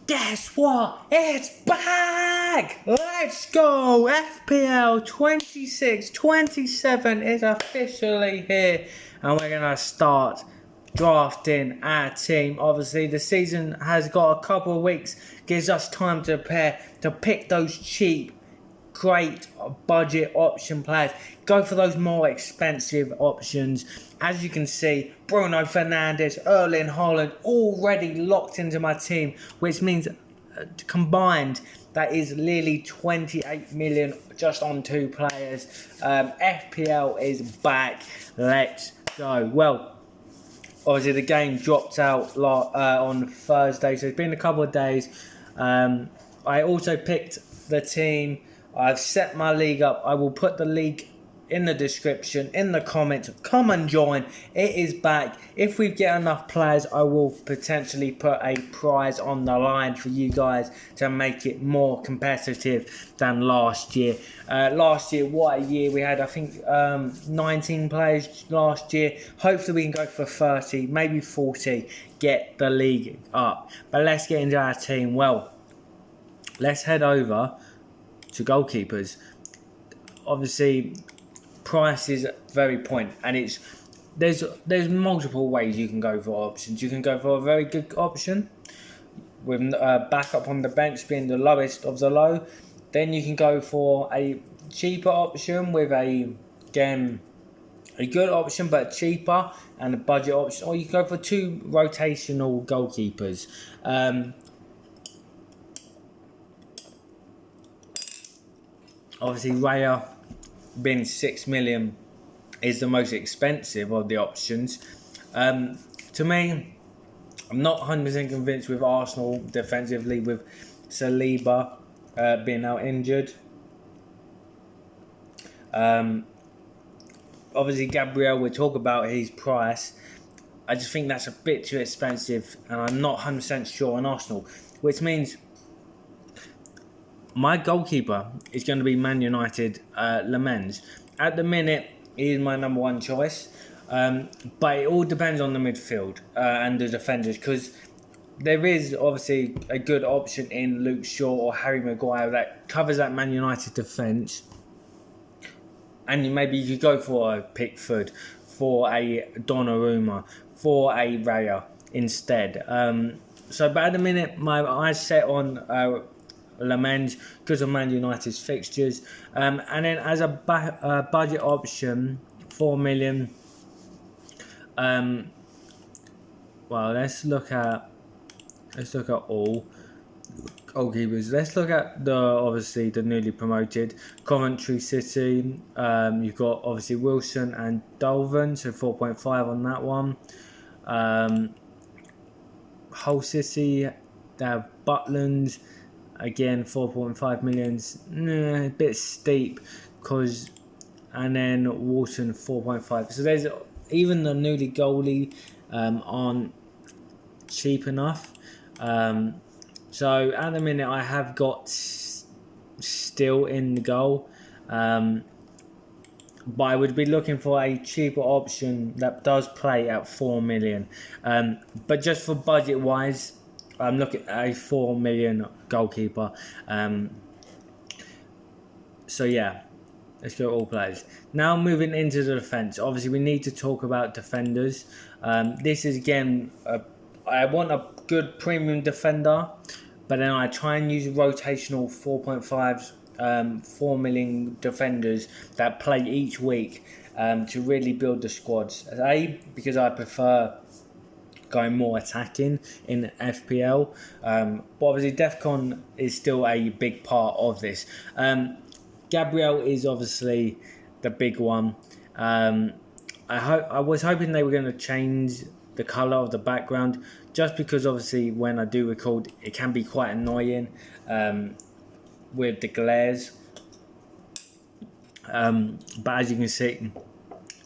Guess what? It's back! Let's go! FPL 26-27 is officially here, and we're going to start drafting our team. Obviously, the season has got a couple of weeks, gives us time to prepare to pick those cheap, great budget option players. Go for those more expensive options. As you can see, Bruno Fernandes, Erling Haaland already locked into my team, which means combined that is nearly 28 million just on two players. FPL is back. Let's go. Well, obviously the game dropped out on Thursday, so it's been a couple of days. I also picked the team. I've set my league up. I will put the league in the description, in the comments. Come and join. It is back. If we get enough players, I will potentially put a prize on the line for you guys to make it more competitive than last year. Last year, what a year we had. I think 19 players last year. Hopefully we can go for 30, maybe 40. Get the league up. But let's get into our team. Well, let's head over to goalkeepers. Obviously, price is very point, and there's multiple ways you can go for options. You can go for a very good option with backup on the bench being the lowest of the low. Then you can go for a cheaper option with a good option but cheaper and a budget option, or you can go for two rotational goalkeepers. Obviously, Raya being 6 million is the most expensive of the options. To me, I'm not 100% convinced with Arsenal defensively, with Saliba being out injured. Obviously, Gabriel, we'll talk about his price. I just think that's a bit too expensive, and I'm not 100% sure on Arsenal, which means my goalkeeper is going to be Man United, Lemens. At the minute, he is my number one choice. But it all depends on the midfield and the defenders, because there is obviously a good option in Luke Shaw or Harry Maguire that covers that Man United defence. And maybe you could go for a Pickford, for a Donnarumma, for a Raya instead. But at the minute, my eyes set on Lemens because of Man United's fixtures, and then as a budget option, 4 million. Well, let's look at all goalkeepers. Let's look at obviously the newly promoted Coventry City. You've got obviously Wilson and Dolven, so 4.5 on that one. Hull City, they have Butland. Again, 4.5 million, a bit steep, and then Walton 4.5. So there's even the newly goalie aren't cheap enough. So at the minute, I have got still in the goal, but I would be looking for a cheaper option that does play at 4 million. But just for budget wise, I'm looking at a 4 million goalkeeper. So yeah, let's go all players. Now moving into the defence. Obviously, we need to talk about defenders. This is again, I want a good premium defender, but then I try and use rotational 4.5s, 4 million defenders that play each week to really build the squads. Because I prefer going more attacking in FPL, but obviously DEFCON is still a big part of this. Gabriel is obviously the big one. I was hoping they were going to change the colour of the background, just because obviously when I do record, it can be quite annoying with the glares. But as you can see,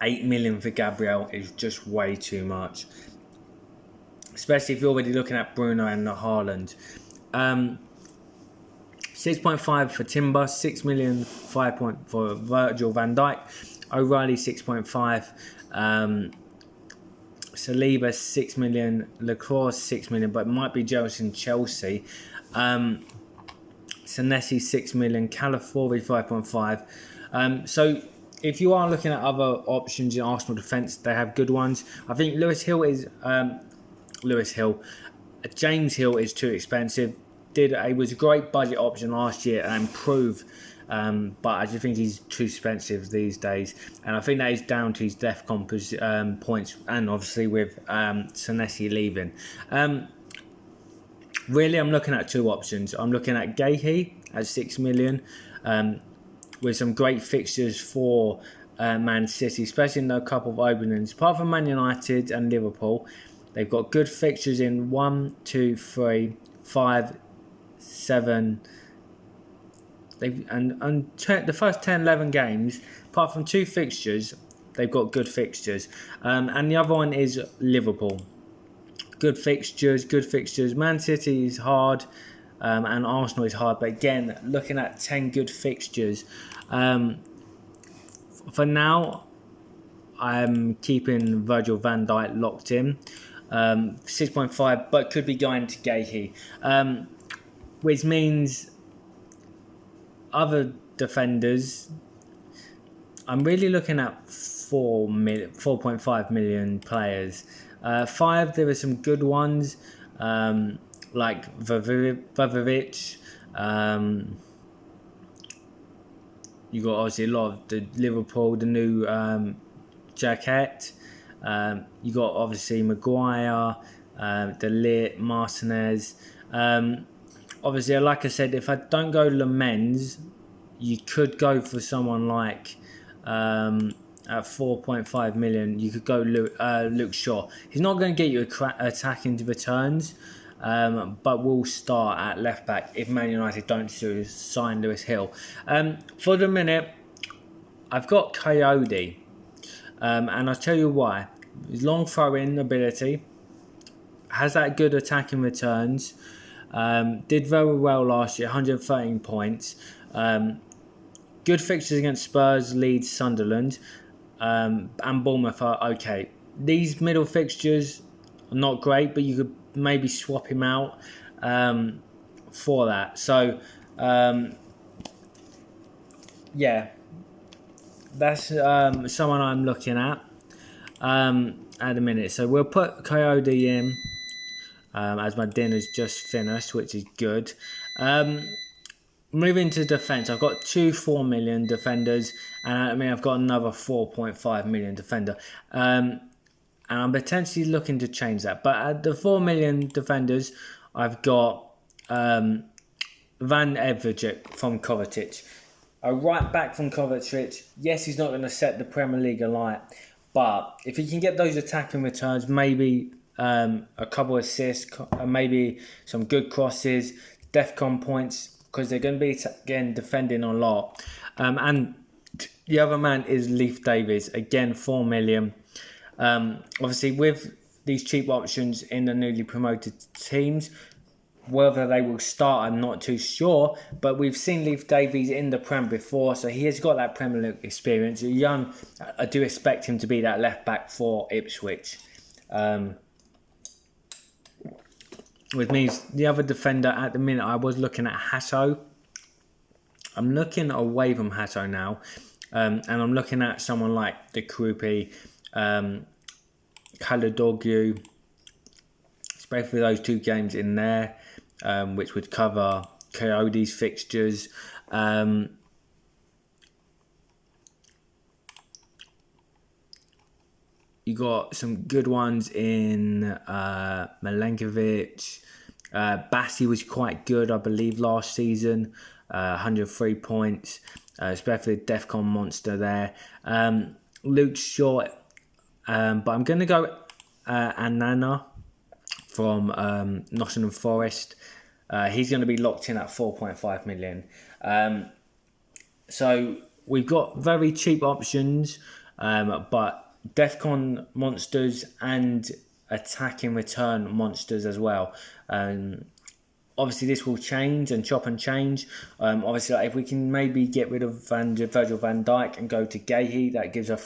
8 million for Gabriel is just way too much, especially if you're already looking at Bruno and Haaland. 6.5 for Timber, 6 million, 5 for Virgil van Dijk. O'Reilly 6.5, Saliba 6 million, Lacroix 6 million, but it might be Jelson Chelsea. Senesi 6 million, Calafiori 5.5. So if you are looking at other options in Arsenal defence, they have good ones. I think James Hill is too expensive. It was a great budget option last year and improved, but I just think he's too expensive these days, and I think that is down to his DEFCON points, and obviously with Senesi leaving. Really, I'm looking at two options. I'm looking at Gahey at 6 million, with some great fixtures for Man City, especially in a couple of openings. Apart from Man United and Liverpool, they've got good fixtures in 1, 2, 3, 5, 7. The first 10, 11 games, apart from two fixtures, they've got good fixtures. And the other one is Liverpool. Good fixtures. Man City is hard, and Arsenal is hard. But again, looking at 10 good fixtures. For now, I'm keeping Virgil van Dijk locked in. 6.5, but could be going to Gahey. Which means other defenders, I'm really looking at 4.5 million players. 5, there are some good ones, like Vavic. You got obviously a lot of the Liverpool, the new Jacket. You got obviously Maguire, De Ligt, Martinez. Obviously, like I said, if I don't go Lamens, you could go for someone like at 4.5 million. You could go Luke Shaw. He's not going to get you attacking returns, but will start at left back if Man United don't sign Lewis Hill. For the minute, I've got Coyote, and I'll tell you why. His long throw-in ability, has that good attacking returns. Did very well last year, 113 points. Good fixtures against Spurs, Leeds, Sunderland, and Bournemouth are okay. These middle fixtures are not great, but you could maybe swap him out for that. So, yeah, that's someone I'm looking at the minute. So we'll put Coyote in. As my dinner's just finished, which is good. Moving to defence, I've got 2 4 million defenders, and I've got another 4.5 million defender. And I'm potentially looking to change that. But at the 4 million defenders, I've got Van Evertje from Kovacic. A right back from Kovacic. Yes, he's not going to set the Premier League alight, but if he can get those attacking returns, maybe a couple of assists, maybe some good crosses, DEFCON points, because they're going to be again defending a lot. And the other man is Leif Davies, again 4 million. Obviously, with these cheap options in the newly promoted teams, whether they will start, I'm not too sure. But we've seen Leif Davies in the Prem before, so he has got that Premier League experience. Young, I do expect him to be that left back for Ipswich. Which means the other defender at the minute, I was looking at Hasso. I'm looking away from Hasso now. And I'm looking at someone like the Krupi, Kaladoglu, especially those two games in there, which would cover Coyote's fixtures. You got some good ones in Milenkovic. Bassi was quite good, I believe, last season. 103 points, especially the DEFCON monster there. Luke Shaw, but I'm going to go Anana from Nottingham Forest. He's going to be locked in at 4.5 million. So we've got very cheap options, but DEFCON monsters and attacking return monsters as well. Obviously, this will change and chop and change. Obviously, if we can maybe get rid of Virgil van Dijk and go to Gahey, that gives us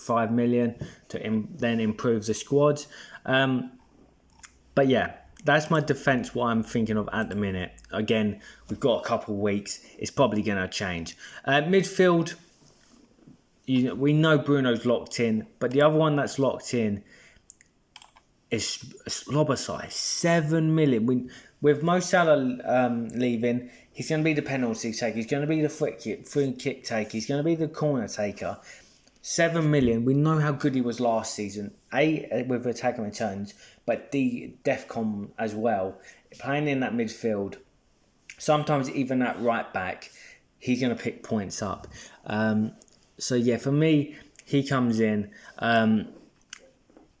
5 million to then improve the squad. But yeah, that's my defence, what I'm thinking of at the minute. Again, we've got a couple of weeks. It's probably going to change. Midfield, we know Bruno's locked in, but the other one that's locked in is Slobosai. 7 million. With Mo Salah leaving, he's going to be the penalty taker. He's going to be the free kick taker. He's going to be the corner taker. 7 million. We know how good he was last season. With attacking returns, but the DEFCON as well. Playing in that midfield, sometimes even at right back, he's going to pick points up. So yeah, for me, he comes in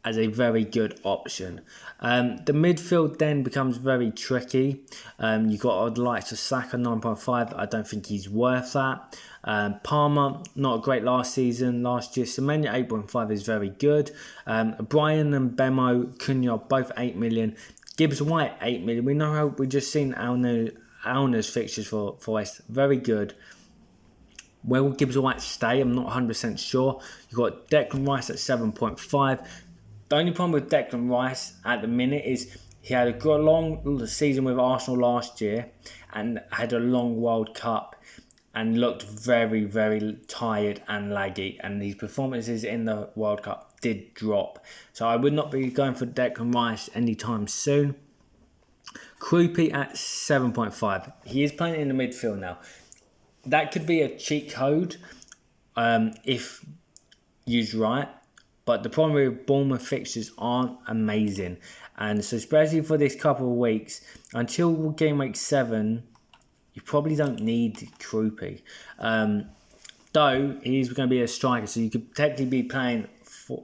as a very good option. The midfield then becomes very tricky. You've got the likes of Saka 9.5. I don't think he's worth that. Palmer, not a great last year. Semenya 8.5 is very good. Brian and Bemo, Cunha, both 8 million. Gibbs White 8 million. We know how we just seen Alner's fixtures for West. Very good. Where will Gibbs White stay? I'm not 100% sure. You've got Declan Rice at 7.5. The only problem with Declan Rice at the minute is he had a good long season with Arsenal last year and had a long World Cup and looked very, very tired and laggy. And his performances in the World Cup did drop. So I would not be going for Declan Rice anytime soon. Krupi at 7.5. He is playing in the midfield now. That could be a cheat code if used right. But the problem with Bournemouth fixtures aren't amazing. And so especially for this couple of weeks, until game week 7, you probably don't need Krupi. Though he's going to be a striker, so you could technically be playing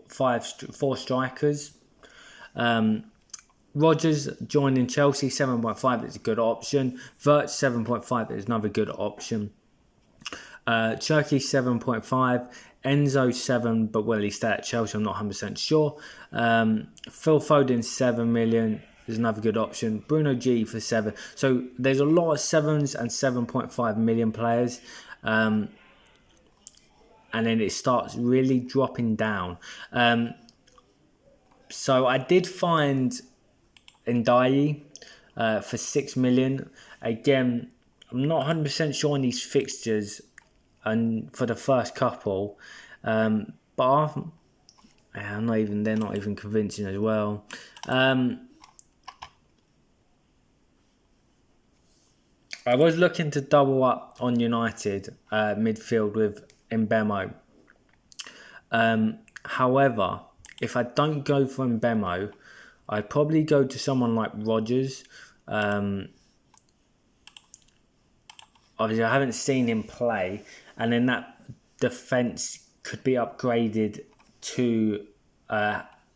four strikers. Rodgers joining Chelsea, 7.5 is a good option. Wirtz 7.5 is another good option. Cherki 7.5. Enzo 7, but will he stay at Chelsea? I'm not 100% sure. Phil Foden 7 million is another good option. Bruno G for 7. So there's a lot of 7s and 7.5 million players. And then it starts really dropping down. So I did find Ndiaye for 6 million. Again, I'm not 100% sure on these fixtures and for the first couple, but they're not even convincing as well. I was looking to double up on United midfield with Mbemo. However, if I don't go for Mbemo, I'd probably go to someone like Rodgers. Obviously, I haven't seen him play, and then that defence could be upgraded to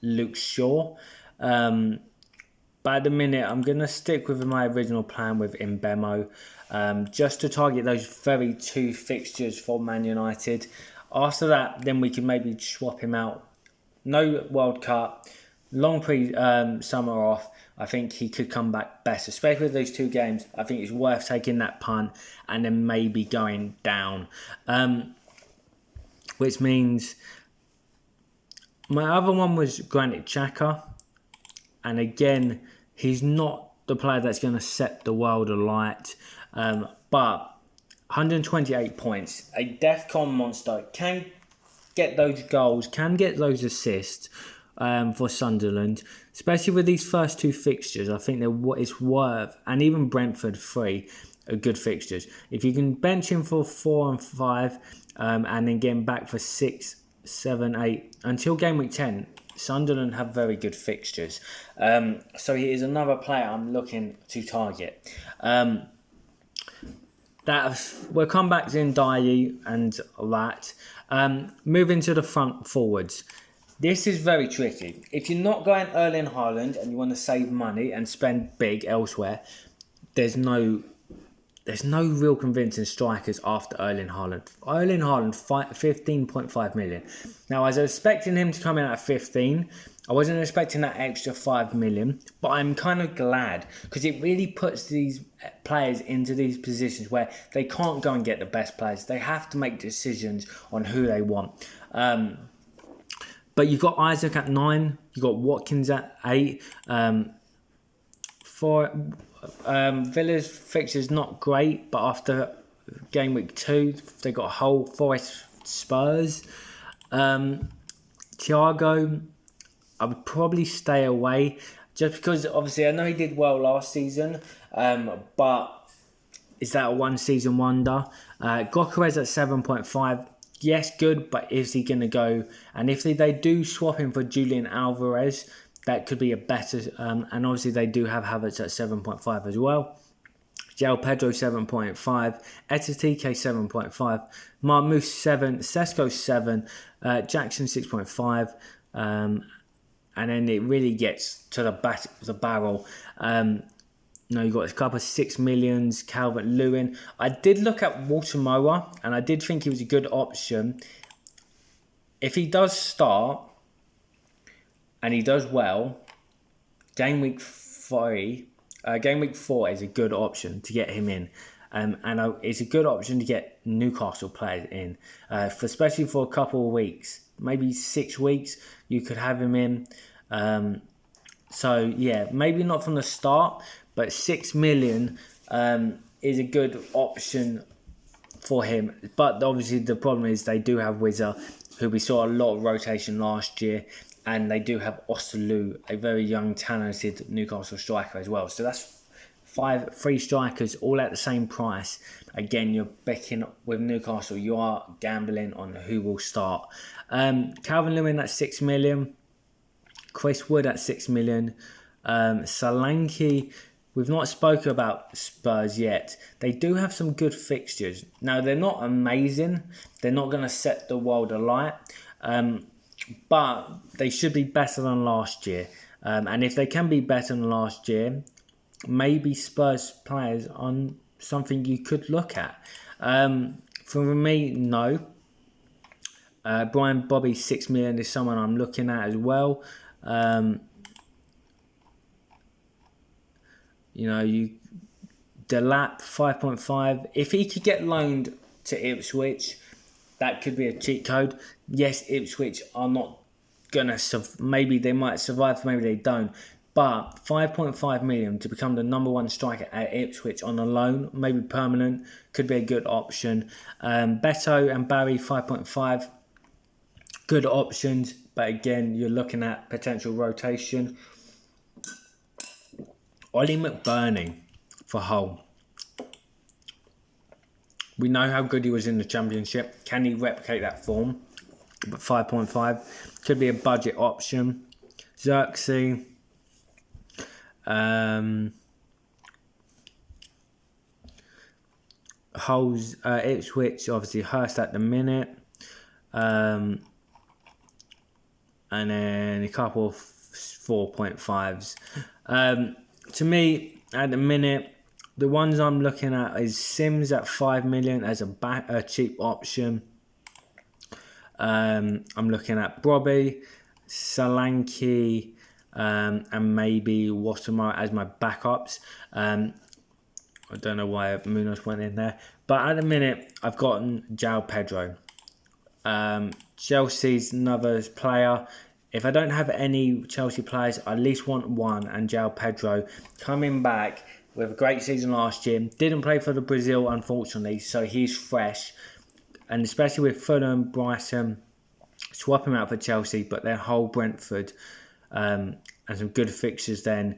Luke Shaw. But at the minute, I'm going to stick with my original plan with Mbemo, just to target those very 2 fixtures for Man United. After that, then we can maybe swap him out. No World Cup, long summer off. I think he could come back best, especially with those 2 games. I think it's worth taking that punt and then maybe going down. Which means my other one was Granit Xhaka. And again, he's not the player that's going to set the world alight. But 128 points, a DEFCON monster, can get those goals, can get those assists. For Sunderland, especially with these first 2 fixtures, I think it's worth, and even Brentford 3 are good fixtures. If you can bench him for 4 and 5, and then get him back for 6, 7, 8 until game week 10, Sunderland have very good fixtures. So he is another player I'm looking to target. We'll come back to Ndiaye and that. Moving to the front forwards. This is very tricky. If you're not going Erling Haaland and you want to save money and spend big elsewhere, there's no real convincing strikers after Erling Haaland. Erling Haaland, 15.5 million. Now, I was expecting him to come in at 15. I wasn't expecting that extra 5 million, but I'm kind of glad because it really puts these players into these positions where they can't go and get the best players. They have to make decisions on who they want. But you've got Isaac at 9. You've got Watkins at 8. For Villa's fixture's not great, but after game week 2, they got Hull, Forest, Spurs. Thiago, I would probably stay away just because obviously I know he did well last season, but is that a one season wonder? Gokarez at 7.5. Yes, good, but is he going to go? And if they do swap him for Julian Alvarez, that could be a better. And obviously they do have Havertz at 7.5 as well. João Pedro 7.5, Etitike 7.5, Marmoush 7, Sesko 7, Jackson 6.5, and then it really gets to the barrel. You've got a couple of 6 millions, Calvert Lewin. I did look at Watermower, and I did think he was a good option. If he does start, and he does well, game week 4 is a good option to get him in. And it's a good option to get Newcastle players in, especially for a couple of weeks. Maybe 6 weeks, you could have him in. So, yeah, maybe not from the start, but 6 million is a good option for him. But obviously the problem is they do have Wizard, who we saw a lot of rotation last year. And they do have Osterloo, a very young, talented Newcastle striker as well. So that's 3 strikers all at the same price. Again, you're backing with Newcastle. You are gambling on who will start. Calvin Lewin at 6 million. Chris Wood at 6 million. Solanke, we've not spoken about Spurs yet. They do have some good fixtures. Now, they're not amazing. They're not going to set the world alight. But they should be better than last year. And if they can be better than last year, maybe Spurs players on something you could look at. For me, no. Brian Bobby, 6 million is someone I'm looking at as well. Delap, 5.5. If he could get loaned to Ipswich, that could be a cheat code. Yes, Ipswich are not going to... Maybe they might survive, maybe they don't. But 5.5 million to become the number 1 striker at Ipswich on a loan, maybe permanent, could be a good option. Beto and Barry, 5.5. Good options. But again, you're looking at potential rotation. Ollie McBurney for Hull. We know how good he was in the Championship. Can he replicate that form? But 5.5 could be a budget option. Xerxes. Hull's Ipswich, obviously Hurst at the minute. And then a couple of 4.5s. To me, at the minute, the ones I'm looking at is Sims at 5 million as a cheap option. I'm looking at Brobby, Solanke, and maybe Watermore as my backups. I don't know why Munoz went in there. But at the minute, I've gotten João Pedro. Chelsea's another player. If I don't have any Chelsea players, I at least want one. And João Pedro coming back with a great season last year. Didn't play for the Brazil, unfortunately, so he's fresh. And especially with Fulham, Brighton, swap him out for Chelsea, but their whole Brentford and some good fixtures then.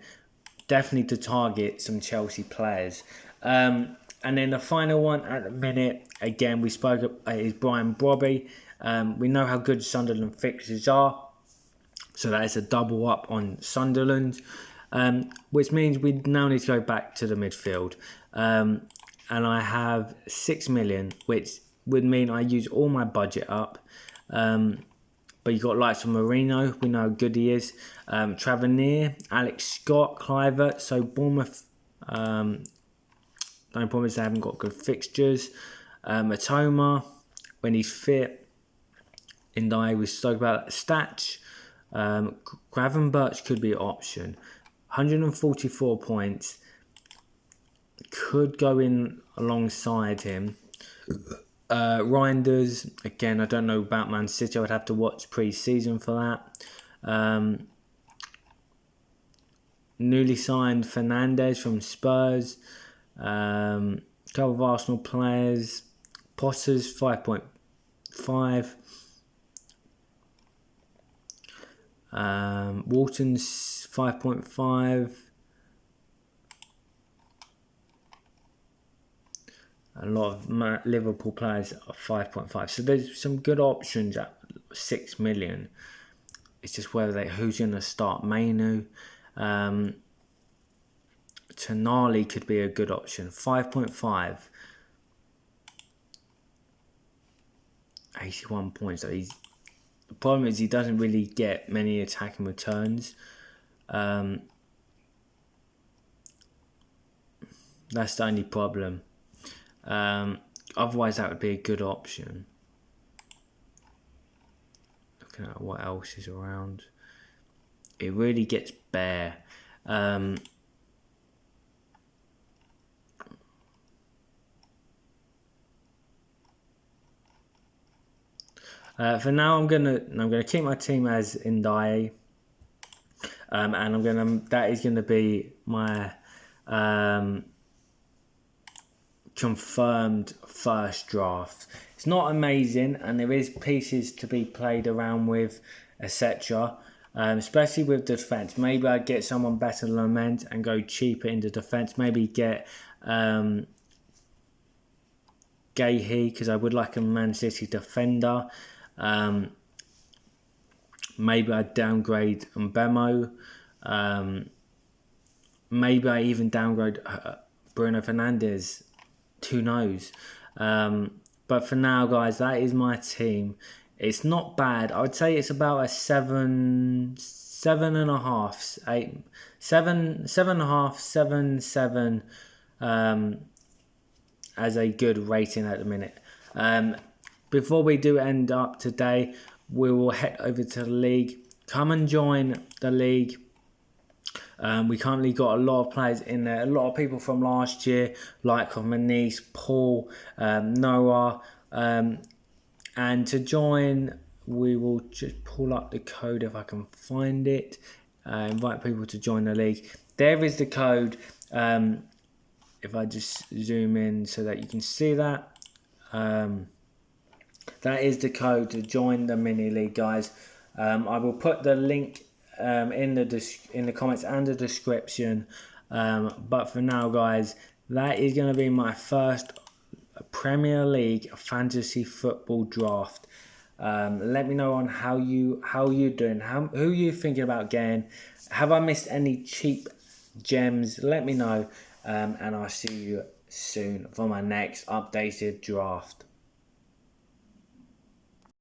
Definitely to target some Chelsea players. And then the final one at the minute, again, we spoke is Brian Brobby. We know how good Sunderland fixtures are. So that is a double up on Sunderland. Which means we now need to go back to the midfield. And I have 6 million, which would mean I use all my budget up. But you've got likes of Marino, we know how good he is. Tavernier, Alex Scott, Clivert. So Bournemouth, don't promise they haven't got good fixtures. Matoma, when he's fit. Indai, we spoke about Statch. Gravenberch could be an option. 144 points. Could go in alongside him. Reinders, again, I don't know about Man City. I would have to watch pre-season for that. Newly signed Fernandez from Spurs. Couple of Arsenal players. Potter's 5.5. Walton's 5.5. A lot of Liverpool players are 5.5. So there's some good options at 6 million. It's just who's going to start. Mainu. Tonali could be a good option. 5.5. 81 points. So the problem is he doesn't really get many attacking returns. That's the only problem. Otherwise, that would be a good option. Looking at what else is around, it really gets bare. For now, I'm gonna keep my team as Ndiaye, and that is gonna be my confirmed first draft. It's not amazing, and there is pieces to be played around with, etc. Especially with defense. Maybe I'd get someone better than Lament and go cheaper into defense. Maybe get Gahey, because I would like a Man City defender. Maybe I'd downgrade Mbemo. Maybe I even downgrade Bruno Fernandes. Who knows? But for now, guys, that is my team. It's not bad. I would say it's about a 7.5, 7.5, 7 as a good rating at the minute. Before we do end up today, we will head over to the league. Come and join the league. We currently got a lot of players in there. A lot of people from last year, like Manice, Paul, Noah. And to join, we will just pull up the code if I can find it. Invite people to join the league. There is the code. If I just zoom in so that you can see that. That is the code to join the mini league, guys. I will put the link in the comments and the description. But for now, guys, that is going to be my first Premier League fantasy football draft. Let me know on how you doing. Who you thinking about getting? Have I missed any cheap gems? Let me know. And I'll see you soon for my next updated draft.